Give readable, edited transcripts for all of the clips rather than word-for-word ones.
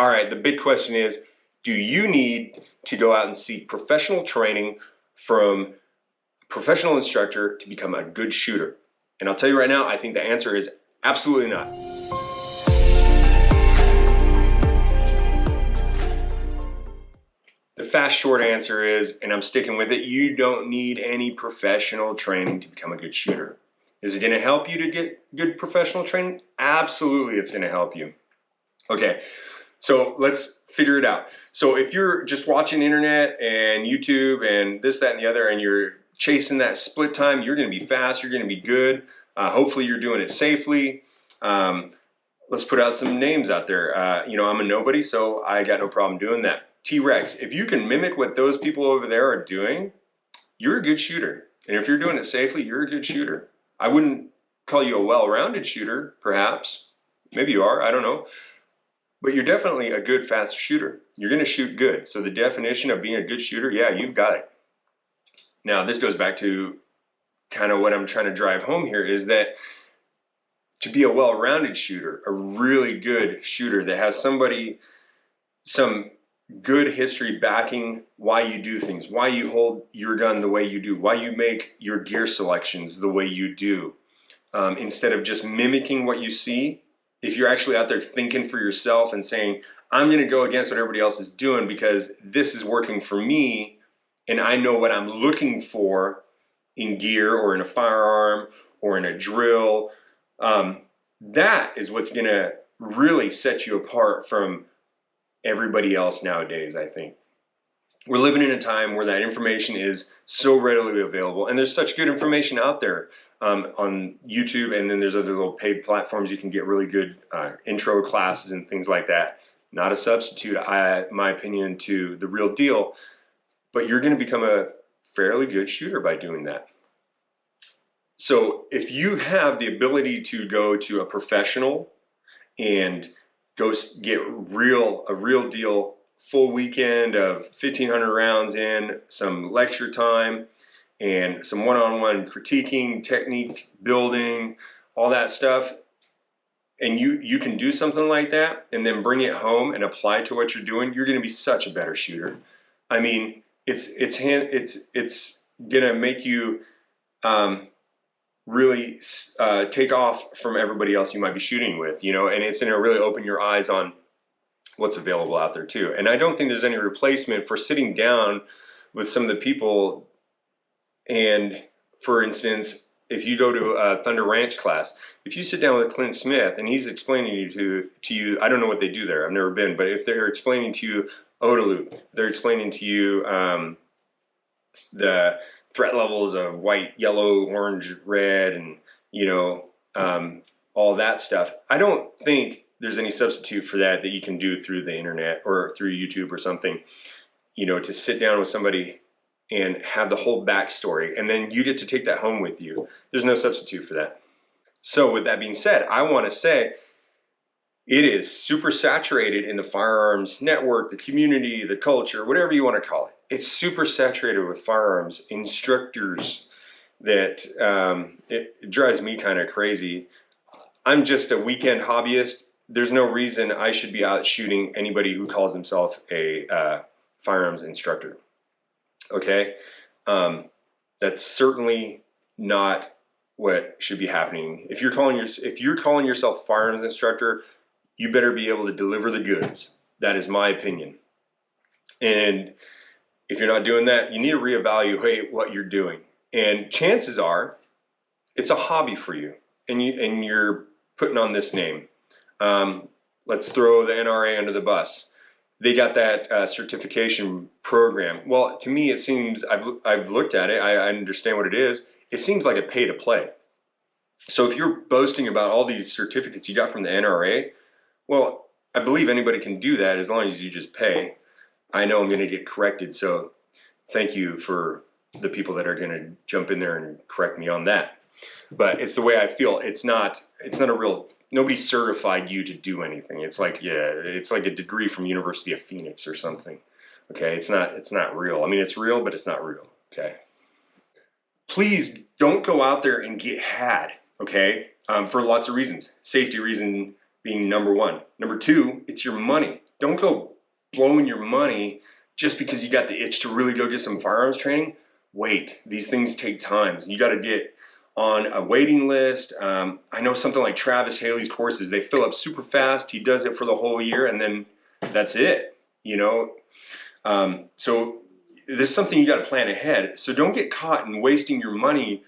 All right, the big question is, do you need to go out and seek professional training from a professional instructor to become a good shooter? And I'll tell you right now, I think the answer is absolutely not. The fast short answer is, and I'm sticking with it, you don't need any professional training to become a good shooter. Is it going to help you to get good professional training? Absolutely, it's going to help you. Okay, so let's figure it out. So if you're just watching the internet and YouTube and this, that, and the other, and you're chasing that split time, you're going to be fast, you're going to be good. Hopefully you're doing it safely. Let's put out some names out there. I'm a nobody, so I got no problem doing that. T-Rex, if you can mimic what those people over there are doing, you're a good shooter. And if you're doing it safely, you're a good shooter. I wouldn't call you a well-rounded shooter, perhaps. Maybe you are, I don't know. But you're definitely a good, fast shooter. You're going to shoot good. So the definition of being a good shooter, yeah, you've got it. Now, this goes back to kind of what I'm trying to drive home here, is that to be a well-rounded shooter, a really good shooter that has some good history backing why you do things, why you hold your gun the way you do, why you make your gear selections the way you do, instead of just mimicking what you see. If you're actually out there thinking for yourself and saying, I'm going to go against what everybody else is doing because this is working for me and I know what I'm looking for in gear or in a firearm or in a drill, that is what's going to really set you apart from everybody else nowadays, I think. We're living in a time where that information is so readily available, and there's such good information out there on YouTube, and then there's other little paid platforms you can get really good intro classes and things like that. Not a substitute, my opinion, to the real deal, but you're going to become a fairly good shooter by doing that. So if you have the ability to go to a professional and go get a real deal full weekend of 1,500 rounds in, some lecture time, and some one-on-one critiquing, technique building, all that stuff, and you can do something like that and then bring it home and apply to what you're doing, you're going to be such a better shooter. I mean, it's going to make you really take off from everybody else you might be shooting with, and it's going to really open your eyes on what's available out there too. And I don't think there's any replacement for sitting down with some of the people. And for instance, if you go to a Thunder Ranch class, if you sit down with Clint Smith and he's explaining to you, I don't know what they do there, I've never been, but if they're explaining to you OODA loop, they're explaining to you the threat levels of white, yellow, orange, red, and all that stuff. I don't think there's any substitute for that you can do through the internet or through YouTube or something, to sit down with somebody and have the whole backstory, and then you get to take that home with you. There's no substitute for that. So with that being said, I want to say it is super saturated in the firearms network, the community, the culture, whatever you want to call it. It's super saturated with firearms instructors that it drives me kind of crazy. I'm just a weekend hobbyist. There's no reason I should be out shooting anybody who calls himself a firearms instructor. Okay? That's certainly not what should be happening. If you're calling yourself firearms instructor, you better be able to deliver the goods. That is my opinion. And if you're not doing that, you need to reevaluate what you're doing. And chances are, it's a hobby for you, and you're putting on this name. Let's throw the NRA under the bus. They got that certification program. Well, to me, it seems, I've looked at it, I understand what it is. It seems like a pay to play. So if you're boasting about all these certificates you got from the NRA, well, I believe anybody can do that as long as you just pay. I know I'm going to get corrected, so thank you for the people that are going to jump in there and correct me on that. But it's the way I feel. It's not a real, nobody certified you to do anything. It's like a degree from University of Phoenix or something. Okay, it's not real. I mean, it's real, but it's not real. Okay. Please don't go out there and get had. Okay, for lots of reasons. Safety reason being number one. Number two, it's your money. don't go blowing your money just because you got the itch to really go get some firearms training. Wait, these things take time. You got to get on a waiting list. I know something like Travis Haley's courses, they fill up super fast. He does it for the whole year and then that's it, you know? So this is something you got to plan ahead. So don't get caught in wasting your money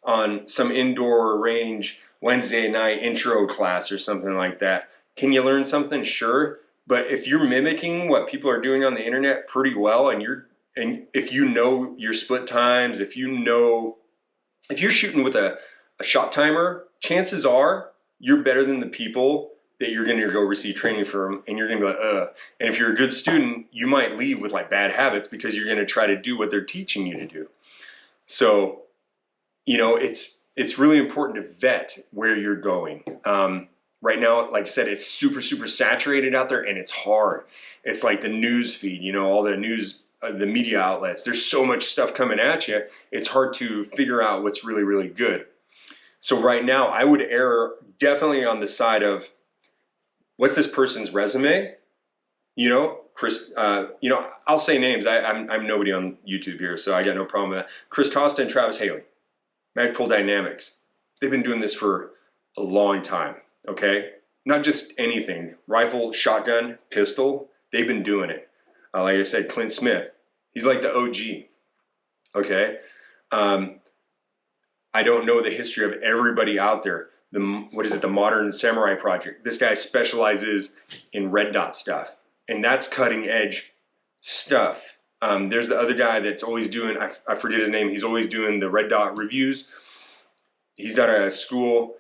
on some indoor range Wednesday night intro class or something like that. Can you learn something? Sure. But if you're mimicking what people are doing on the internet pretty well, and if you know your split times, if you're shooting with a shot timer, chances are you're better than the people that you're going to go receive training from, and you're going to be like, And if you're a good student, you might leave with like bad habits because you're going to try to do what they're teaching you to do. So, you know, it's really important to vet where you're going. Right now, like I said, it's super, super saturated out there, and it's hard. It's like the news feed, you know, all the news, the media outlets. There's so much stuff coming at you. It's hard to figure out what's really, really good. So right now, I would err definitely on the side of, what's this person's resume? You know, Chris, you know, I'll say names. I'm nobody on YouTube here, so I got no problem with that. Chris Costa and Travis Haley, Magpul Dynamics. They've been doing this for a long time, okay? Not just anything. Rifle, shotgun, pistol, they've been doing it. Like I said, Clint Smith, he's like the OG, okay? I don't know the history of everybody out there. The Modern Samurai Project. This guy specializes in red dot stuff, and that's cutting edge stuff. There's the other guy that's always doing, I forget his name, he's always doing the red dot reviews. He's got a school.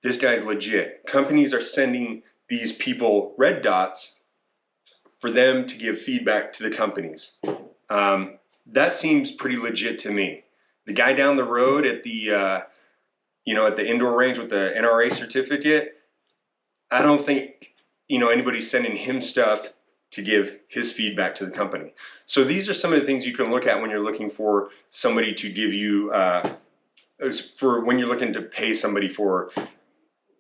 This guy's legit. Companies are sending these people red dots for them to give feedback to the companies. That seems pretty legit to me. The guy down the road at the at the indoor range with the NRA certificate, I don't think, anybody's sending him stuff to give his feedback to the company. So these are some of the things you can look at when you're looking for somebody to give you, when you're looking to pay somebody for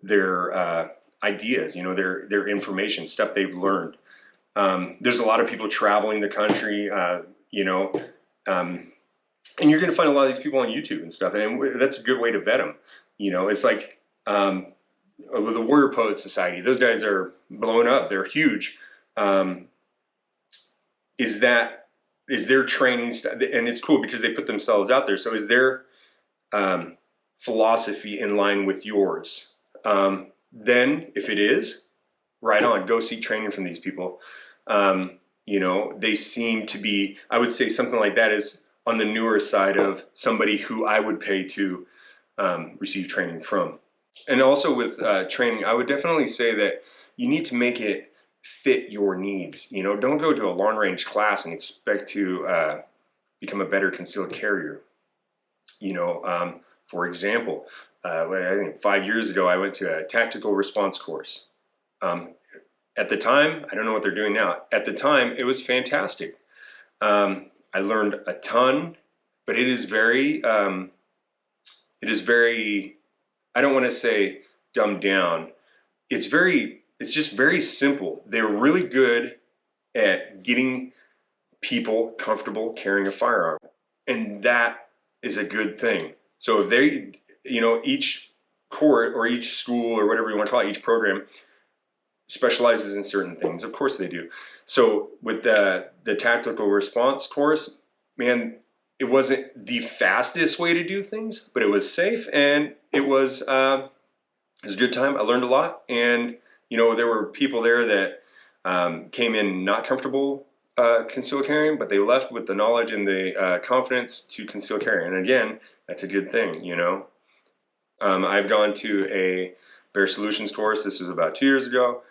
their ideas, their information, stuff they've learned. There's a lot of people traveling the country, and you're going to find a lot of these people on YouTube and stuff, and that's a good way to vet them. It's like with the Warrior Poet Society, those guys are blowing up. They're huge. Is their training, and it's cool because they put themselves out there. So is their philosophy in line with yours? Then if it is, right on, go seek training from these people. They seem to be, I would say something like that is on the newer side of somebody who I would pay to receive training from. And also with training, I would definitely say that you need to make it fit your needs. Don't go to a long range class and expect to become a better concealed carrier. For example, I think 5 years ago, I went to a tactical response course. At the time, I don't know what they're doing now. At the time, it was fantastic. I learned a ton, but it is very, I don't want to say dumbed down. It's just very simple. They're really good at getting people comfortable carrying a firearm. And that is a good thing. So if they, each court or each school or whatever you want to call it, each program specializes in certain things. Of course they do. So with the tactical response course, man, it wasn't the fastest way to do things, but it was safe, and it was a good time. I learned a lot, and there were people there that came in not comfortable concealed carrying, but they left with the knowledge and the confidence to conceal carry. And again, that's a good thing. I've gone to a Bear Solutions course. This was about 2 years ago.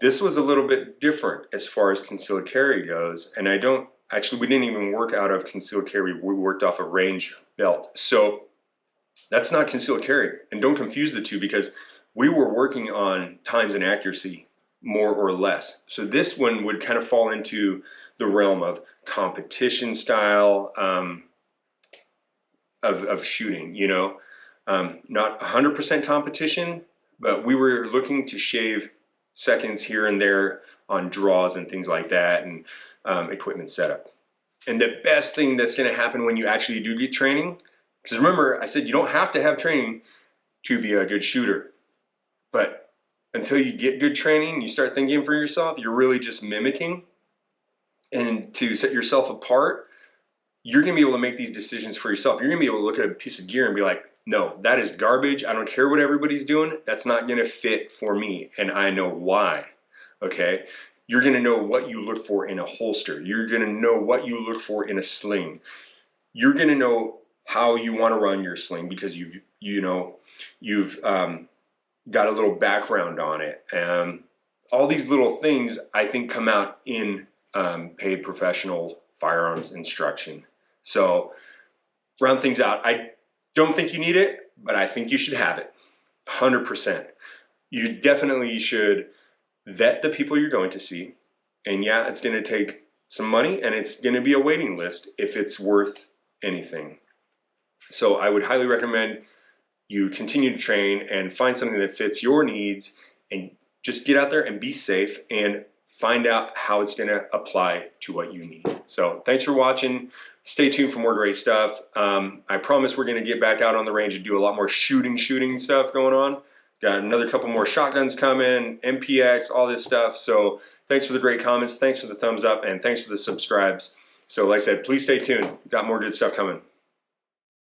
This was a little bit different as far as concealed carry goes, and we didn't even work out of concealed carry. We worked off a range belt. So that's not concealed carry. And don't confuse the two, because we were working on times and accuracy more or less. So this one would kind of fall into the realm of competition style of shooting, not 100% competition, but we were looking to shave seconds here and there on draws and things like that, and equipment setup. And the best thing that's going to happen when you actually do get training, because remember, I said you don't have to have training to be a good shooter. But until you get good training, you start thinking for yourself, you're really just mimicking. And to set yourself apart, you're going to be able to make these decisions for yourself. You're going to be able to look at a piece of gear and be like, no, that is garbage. I don't care what everybody's doing. That's not going to fit for me. And I know why. Okay? You're going to know what you look for in a holster. You're going to know what you look for in a sling. You're going to know how you want to run your sling because you've got a little background on it. All these little things I think come out in paid professional firearms instruction. So round things out. I don't think you need it, but I think you should have it. 100%. You definitely should vet the people you're going to see. And yeah, it's going to take some money and it's going to be a waiting list if it's worth anything. So I would highly recommend you continue to train and find something that fits your needs and just get out there and be safe and find out how it's going to apply to what you need. So thanks for watching. Stay tuned for more great stuff. I promise we're going to get back out on the range and do a lot more shooting stuff going on. Got another couple more shotguns coming, MPX, all this stuff. So thanks for the great comments. Thanks for the thumbs up and thanks for the subscribes. So like I said, please stay tuned. Got more good stuff coming.